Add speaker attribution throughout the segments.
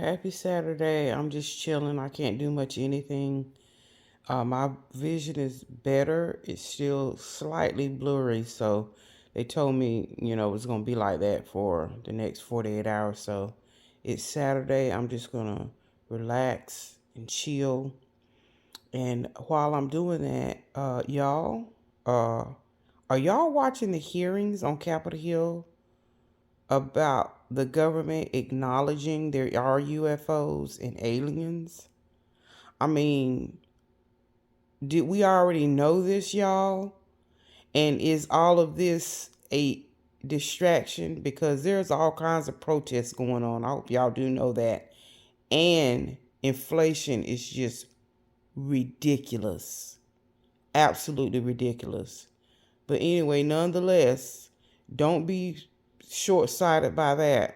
Speaker 1: Happy Saturday. I'm just chilling. I can't do much anything. My vision is better. It's still slightly blurry, so they told me, it's going to be like that for the next 48 hours. So it's Saturday. I'm just going to relax and chill. And while I'm doing that, are y'all watching the hearings on Capitol Hill about the government acknowledging there are UFOs and aliens? I mean, did we already know this, y'all? And is all of this a distraction? Because there's all kinds of protests going on. I hope y'all do know that. And inflation is just ridiculous. Absolutely ridiculous. But anyway, nonetheless, don't be short-sighted by that.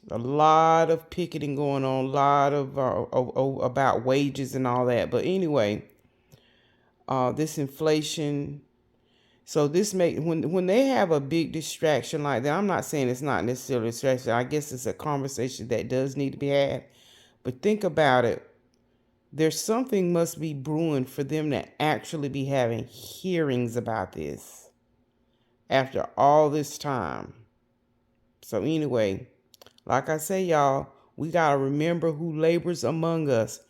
Speaker 1: A lot of picketing going on, a lot of about wages and all that. But anyway, this inflation. So this when they have a big distraction like that, I'm not saying it's not necessarily a distraction. I guess it's a conversation that does need to be had. But think about it. There's something must be brewing for them to actually be having hearings about this after all this time. So anyway, like I say, y'all, we got to remember who labors among us.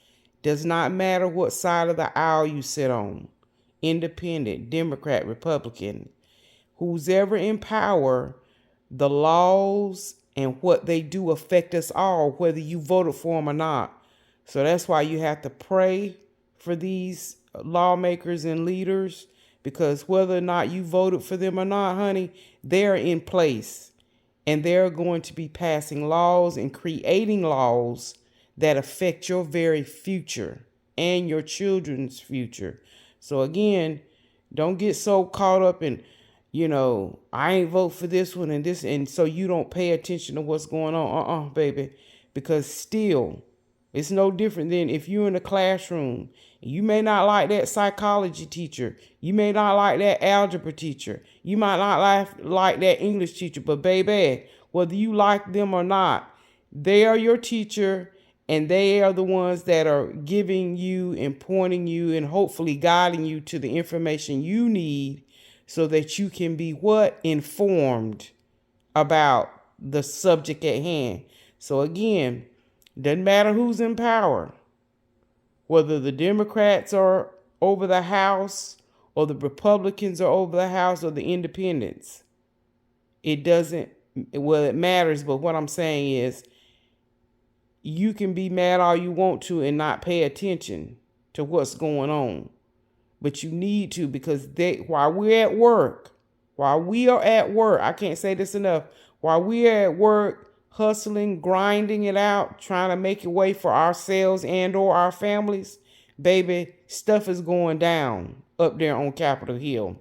Speaker 1: Does not matter what side of the aisle you sit on. Independent, Democrat, Republican. Who's ever in power, the laws and what they do affect us all, whether you voted for them or not. So that's why you have to pray for these lawmakers and leaders, because whether or not you voted for them or not, honey, they're in place. And they're going to be passing laws and creating laws that affect your very future and your children's future. So again, don't get so caught up in, I ain't vote for this one and this, and so you don't pay attention to what's going on. Baby. Because still, it's no different than if you're in a classroom. You may not like that psychology teacher. You may not like that algebra teacher. You might not like that English teacher. But baby, whether you like them or not, they are your teacher, and they are the ones that are giving you and pointing you and hopefully guiding you to the information you need so that you can be what? Informed about the subject at hand. So again, doesn't matter who's in power, whether the Democrats are over the House or the Republicans are over the House or the Independents. It matters, but what I'm saying is you can be mad all you want to and not pay attention to what's going on. But you need to, because while we are at work, I can't say this enough, while we are at work, hustling, grinding it out, trying to make a way for ourselves and or our families, baby, stuff is going down up there on Capitol Hill.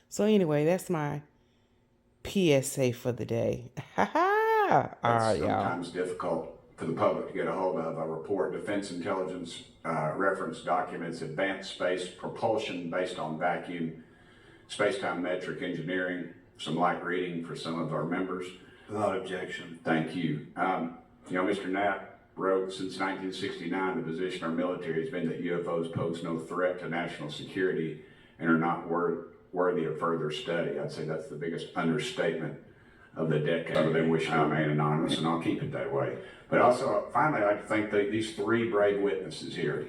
Speaker 1: So anyway, that's my PSA for the day. All right, y'all.
Speaker 2: Sometimes difficult for the public to get a hold of. A report, Defense Intelligence reference documents advanced space propulsion based on vacuum, space-time metric engineering. Some light reading for some of our members.
Speaker 3: Without objection.
Speaker 2: Thank you. Mr. Knapp wrote, since 1969, the position our military has been that UFOs pose no threat to national security and are not worthy of further study. I'd say that's the biggest understatement of the decade. Other than wishing I remain anonymous, and I'll keep it that way. But also, finally, I'd like to thank these three brave witnesses here.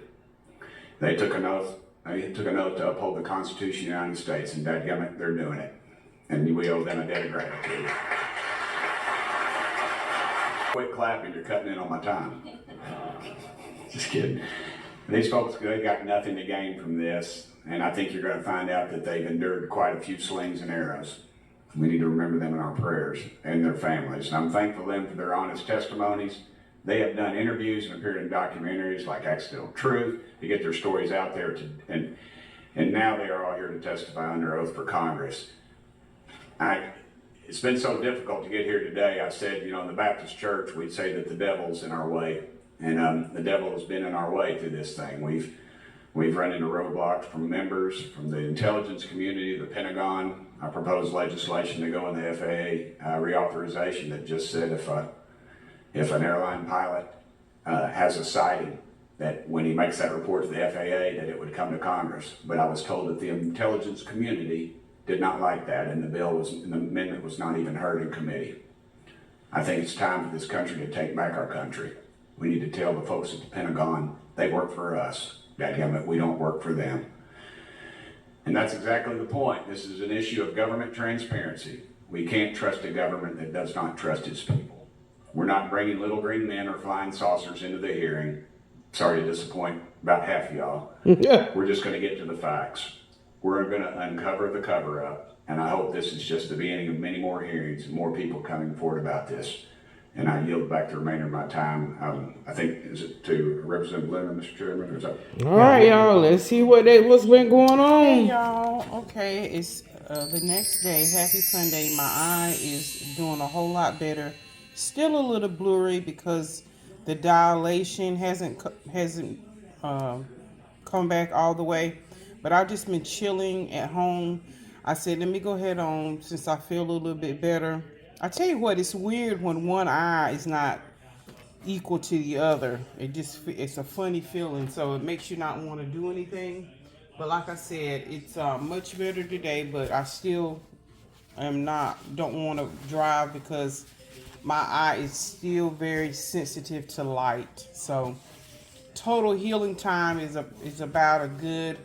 Speaker 2: They took an oath. They took an oath to uphold the Constitution of the United States, and dadgummit, they're doing it. And we owe them a debt of gratitude. Quit clapping, you're cutting in on my time. Just kidding. These folks, they got nothing to gain from this, and I think you're going to find out that they've endured quite a few slings and arrows. We need to remember them in our prayers and their families. And I'm thankful to them for their honest testimonies. They have done interviews and appeared in documentaries like Accidental Truth to get their stories out there, and now they are all here to testify under oath for Congress. It's been so difficult to get here today. I said, in the Baptist church, we'd say that the devil's in our way. And the devil has been in our way through this thing. We've run into roadblocks from members, from the intelligence community, the Pentagon. I proposed legislation to go in the FAA reauthorization that just said if an airline pilot has a sighting, that when he makes that report to the FAA, that it would come to Congress. But I was told that the intelligence community did not like that, and the amendment was not even heard in committee. I think it's time for this country to take back our country. We need to tell the folks at the Pentagon they work for us. Dadgummit, we don't work for them. And that's exactly the point. This is an issue of government transparency. We can't trust a government that does not trust its people. We're not bringing little green men or flying saucers into the hearing. Sorry to disappoint about half of y'all. We're just going to get to the facts. We're going to uncover the cover-up, and I hope this is just the beginning of many more hearings and more people coming forward about this. And I yield back the remainder of my time. I think, is it to Representative Lemon, Mr. Chairman, or is that?
Speaker 1: All right, y'all. Let's see what's been going on. Hey, y'all. Okay, it's the next day. Happy Sunday. My eye is doing a whole lot better. Still a little blurry because the dilation hasn't come back all the way. But I've just been chilling at home. I said, let me go ahead on since I feel a little bit better. I tell you what, it's weird when one eye is not equal to the other. It's a funny feeling, so it makes you not want to do anything. But like I said, it's much better today, but I still don't want to drive because my eye is still very sensitive to light. So total healing time is about a good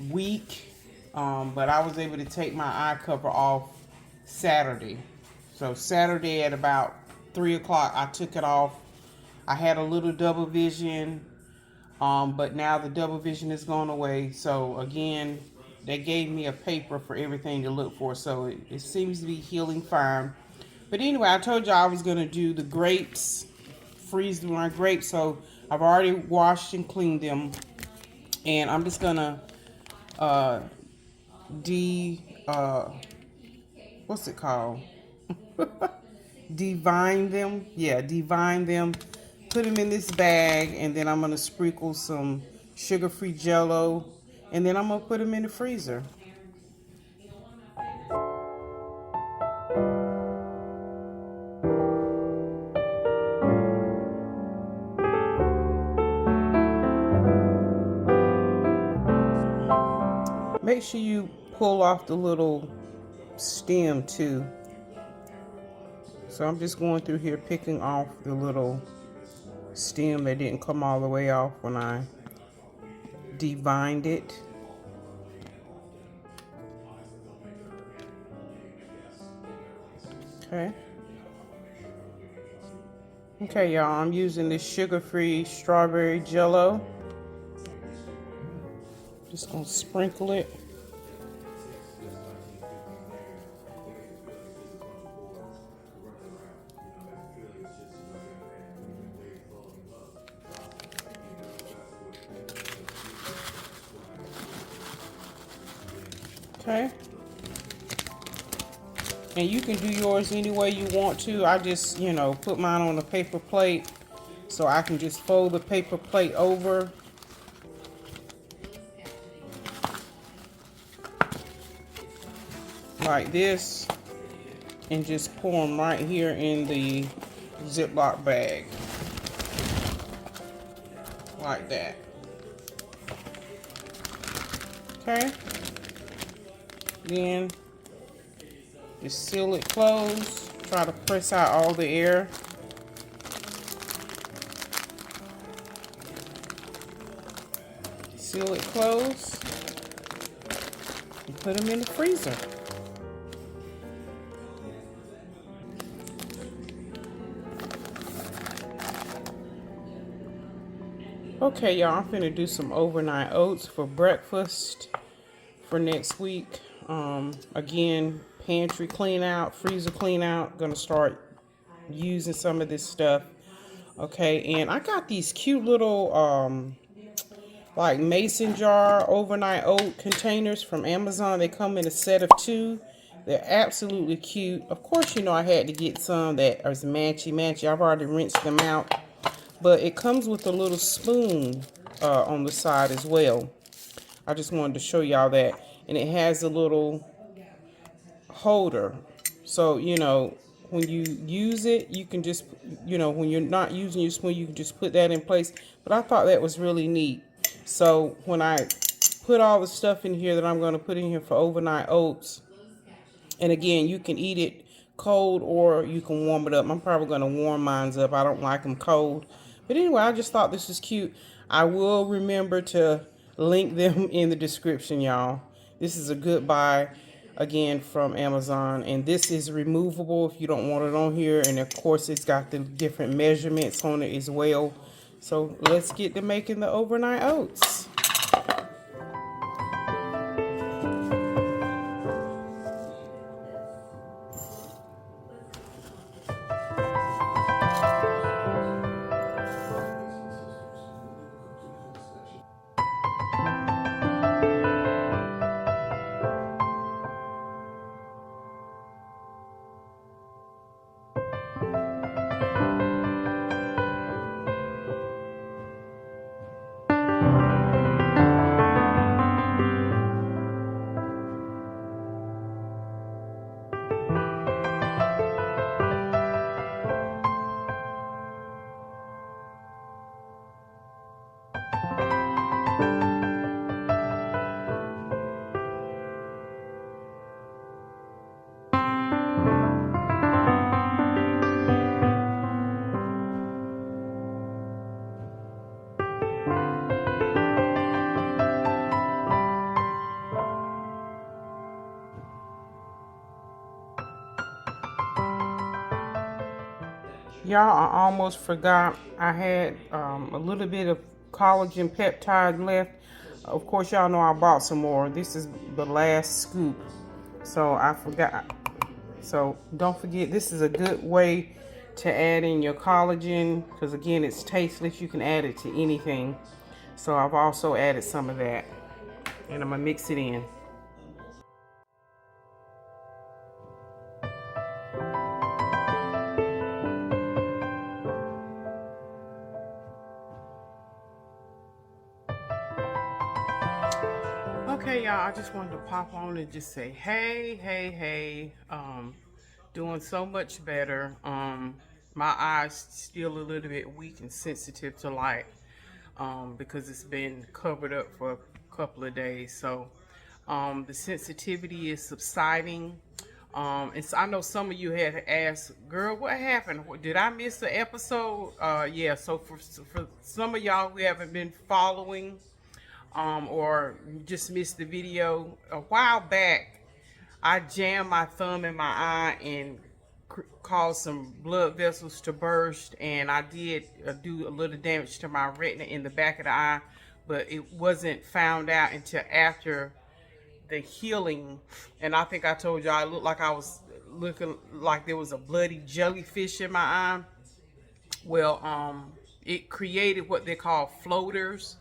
Speaker 1: week. But I was able to take my eye cover off Saturday. So Saturday at about 3 o'clock, I took it off. I had a little double vision, but now the double vision is gone away. So again, they gave me a paper for everything to look for. So it seems to be healing fine. But anyway, I told you I was going to do the grapes, freeze my grapes. So I've already washed and cleaned them. And I'm just going to what's it called? Divine them. Yeah, divine them. Put them in this bag, and then I'm going to sprinkle some sugar-free Jell-O, and then I'm going to put them in the freezer. Make sure you pull off the little stem too. So I'm just going through here picking off the little stem that didn't come all the way off when I divined it. Okay, y'all, I'm using this sugar-free strawberry Jell-O. Just gonna sprinkle it. Okay. And you can do yours any way you want to. I just, put mine on a paper plate so I can just fold the paper plate over. Like this. And just pour them right here in the Ziploc bag. Like that. Okay. Then just seal it closed. Try to press out all the air. Seal it closed. And put them in the freezer. Okay, y'all, I'm finna do some overnight oats for breakfast for next week. Again, pantry clean out, freezer clean out. Gonna start using some of this stuff. Okay, and I got these cute little like mason jar overnight oat containers from Amazon. They come in a set of 2. They're absolutely cute. Of course, I had to get some that are matchy. I've already rinsed them out. But it comes with a little spoon on the side as well. I just wanted to show y'all that. And it has a little holder. So, when you use it, you can just, when you're not using your spoon, you can just put that in place. But I thought that was really neat. So when I put all the stuff in here that I'm going to put in here for overnight oats, and again, you can eat it cold or you can warm it up. I'm probably going to warm mine up. I don't like them cold. But anyway, I just thought this was cute. I will remember to link them in the description, y'all. This is a good buy, again, from Amazon. And this is removable if you don't want it on here. And of course, it's got the different measurements on it as well. So let's get to making the overnight oats. Y'all, I almost forgot I had a little bit of collagen peptide left. Of course, y'all know I bought some more. This is the last scoop, so I forgot. So don't forget, this is a good way to add in your collagen because, again, it's tasteless. You can add it to anything. So I've also added some of that, and I'm going to mix it in. Okay, y'all, I just wanted to pop on and just say, hey, doing so much better. My eyes still a little bit weak and sensitive to light, because it's been covered up for a couple of days. So, the sensitivity is subsiding. And so I know some of you had asked, girl, what happened? Did I miss the episode? Yeah, so for some of y'all who haven't been following, or just missed the video, a while back I jammed my thumb in my eye and caused some blood vessels to burst, and I did do a little damage to my retina in the back of the eye, but it wasn't found out until after the healing. And I think I told y'all I looked like I was looking like there was a bloody jellyfish in my eye. Well, it created what they call floaters.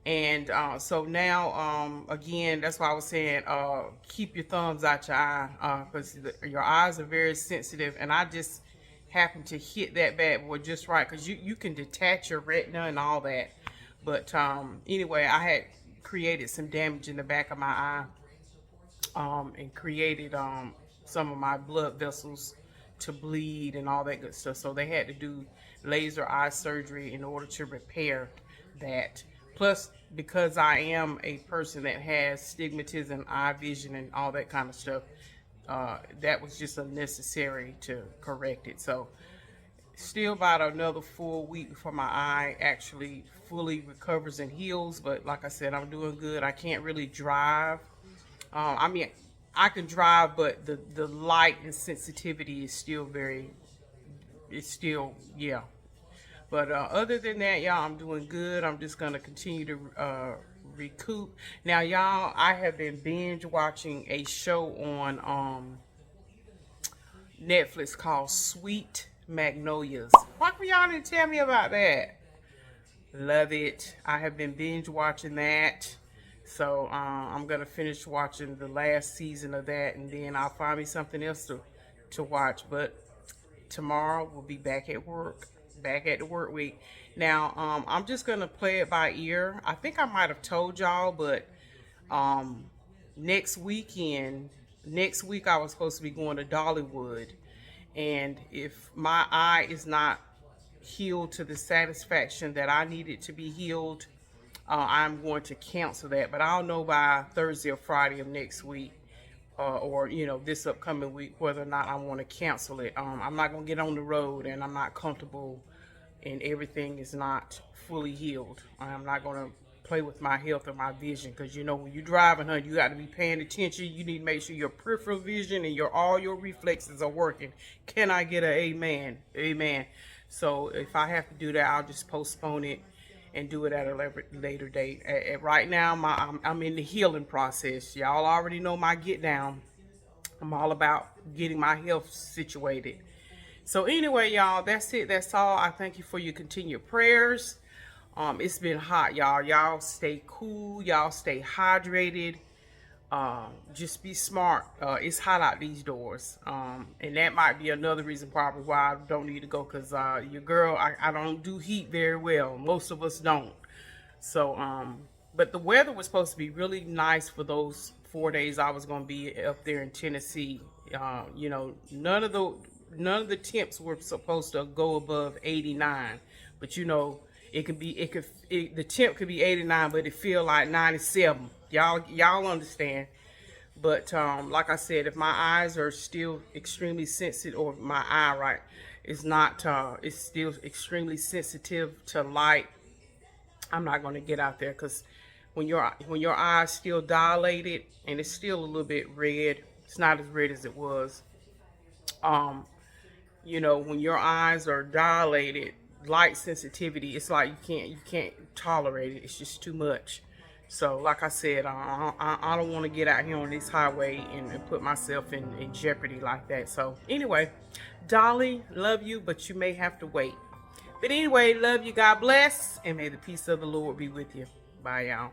Speaker 1: And so now, again, that's why I was saying, keep your thumbs out your eye, because your eyes are very sensitive. And I just happened to hit that bad boy just right, because you can detach your retina and all that. But anyway, I had created some damage in the back of my eye, and created some of my blood vessels to bleed and all that good stuff. So they had to do laser eye surgery in order to repair that. Plus, because I am a person that has stigmatism, eye vision, and all that kind of stuff, that was just unnecessary to correct it. So, still about another full week before my eye actually fully recovers and heals. But like I said, I'm doing good. I can't really drive. I mean, I can drive, but the light and sensitivity is still yeah. But other than that, y'all, I'm doing good. I'm just going to continue to recoup. Now, y'all, I have been binge watching a show on Netflix called Sweet Magnolias. Why come y'all didn't tell me about that? Love it. I have been binge watching that. So I'm going to finish watching the last season of that, and then I'll find me something else to watch. But tomorrow we'll be back at work. Back at the work week. Now, I'm just going to play it by ear. I think I might have told y'all, but next week I was supposed to be going to Dollywood. And if my eye is not healed to the satisfaction that I need it to be healed, I'm going to cancel that. But I'll know by Thursday or Friday of next week, or this upcoming week, whether or not I want to cancel it. I'm not going to get on the road and I'm not comfortable and everything is not fully healed. I'm not going to play with my health or my vision, because when you're driving, you got to be paying attention. You need to make sure your peripheral vision and all your reflexes are working. Can I get an amen? Amen. So if I have to do that, I'll just postpone it and do it at a later date. Right now, I'm in the healing process. Y'all already know my get down. I'm all about getting my health situated. So anyway, y'all, that's it. That's all. I thank you for your continued prayers. It's been hot, y'all. Y'all stay cool. Y'all stay hydrated. Just be smart. It's hot out these doors. And that might be another reason probably why I don't need to go, because your girl, I don't do heat very well. Most of us don't. So, but the weather was supposed to be really nice for those 4 days I was going to be up there in Tennessee. None of the temps were supposed to go above 89, but the temp could be 89, but it feel like 97. Y'all understand. But like I said, if my eyes are still extremely sensitive, or my eye, right, is not, it's still extremely sensitive to light, I'm not going to get out there, because when your eyes still dilated and it's still a little bit red, it's not as red as it was. When your eyes are dilated, light sensitivity, it's like you can't tolerate it. It's just too much. So like I said, I don't want to get out here on this highway and put myself in jeopardy like that. So anyway, Dolly, love you, but you may have to wait. But anyway, love you. God bless, and may the peace of the Lord be with you. Bye, y'all.